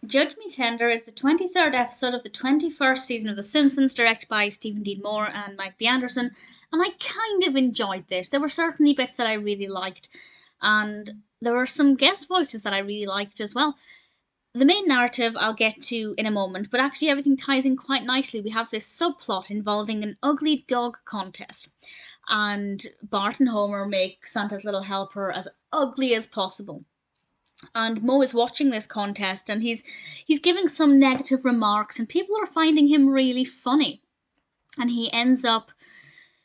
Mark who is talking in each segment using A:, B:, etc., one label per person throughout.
A: Judge Me Tender is the 23rd episode of the 21st season of The Simpsons, directed by Stephen Dean Moore and Mike B. Anderson, and I kind of enjoyed this. There were certainly bits that I really liked, and there were some guest voices that I really liked as well. The main narrative I'll get to in a moment, but actually everything ties in quite nicely. We have this subplot involving an ugly dog contest, and Bart and Homer make Santa's Little Helper as ugly as possible. And Mo is watching this contest, and he's giving some negative remarks, and people are finding him really funny. And he ends up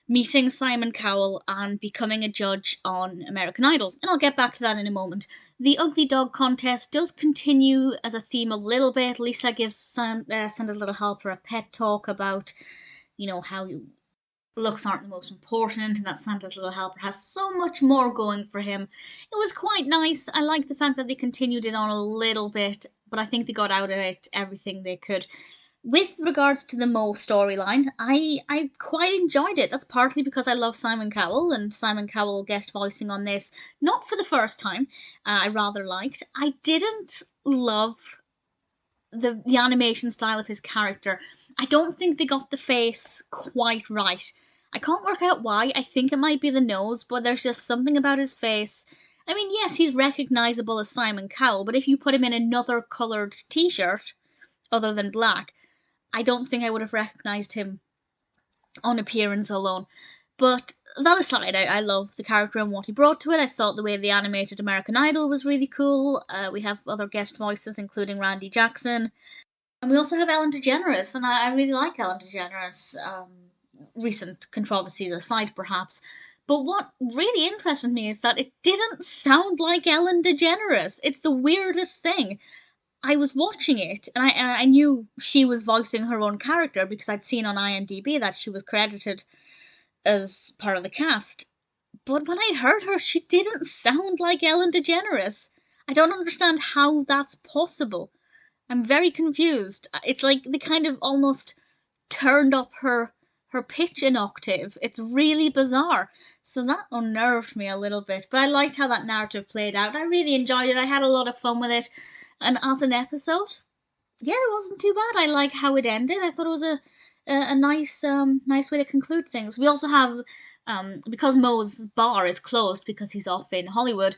A: meeting Simon Cowell and becoming a judge on American Idol. And I'll get back to that in a moment. The ugly dog contest does continue as a theme a little bit. Lisa gives Santa's Little Helper a pet talk about, how looks aren't the most important, and that Santa's Little Helper has so much more going for him. It was quite nice. I like the fact that they continued it on a little bit, but I think they got out of it everything they could. With regards to the Mo storyline, I quite enjoyed it. That's partly because I love Simon Cowell, and Simon Cowell guest voicing on this, not for the first time, I rather liked. I didn't love the animation style of his character. I don't think they got the face quite right. I can't work out why. I think it might be the nose, but there's just something about his face. I mean, yes, he's recognisable as Simon Cowell, but if you put him in another coloured t-shirt, other than black, I don't think I would have recognised him on appearance alone. But that aside, I love the character and what he brought to it. I thought the way they animated American Idol was really cool. We have other guest voices, including Randy Jackson. And we also have Ellen DeGeneres, and I really like Ellen DeGeneres. Recent controversies aside, perhaps. But what really interested me is that it didn't sound like Ellen DeGeneres. It's the weirdest thing. I was watching it, and I knew she was voicing her own character because I'd seen on IMDb that she was credited as part of the cast. But when I heard her, she didn't sound like Ellen DeGeneres. I don't understand how that's possible. I'm very confused. It's like they kind of almost turned up her pitch an octave. It's really bizarre. So that unnerved me a little bit. But I liked how that narrative played out. I really enjoyed it. I had a lot of fun with it. And as an episode, yeah, it wasn't too bad. I like how it ended. I thought it was a nice nice way to conclude things. We also have because Mo's bar is closed because he's off in Hollywood.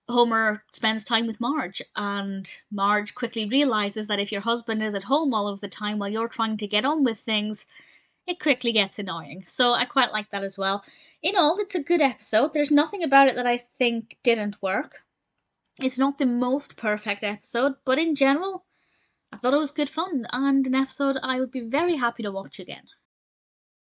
A: Homer spends time with Marge, and Marge quickly realizes that if your husband is at home all of the time while you're trying to get on with things, it quickly gets annoying. So I quite like that as well. In all, it's a good episode. There's nothing about it that I think didn't work. It's not the most perfect episode, but in general, I thought it was good fun and an episode I would be very happy to watch again.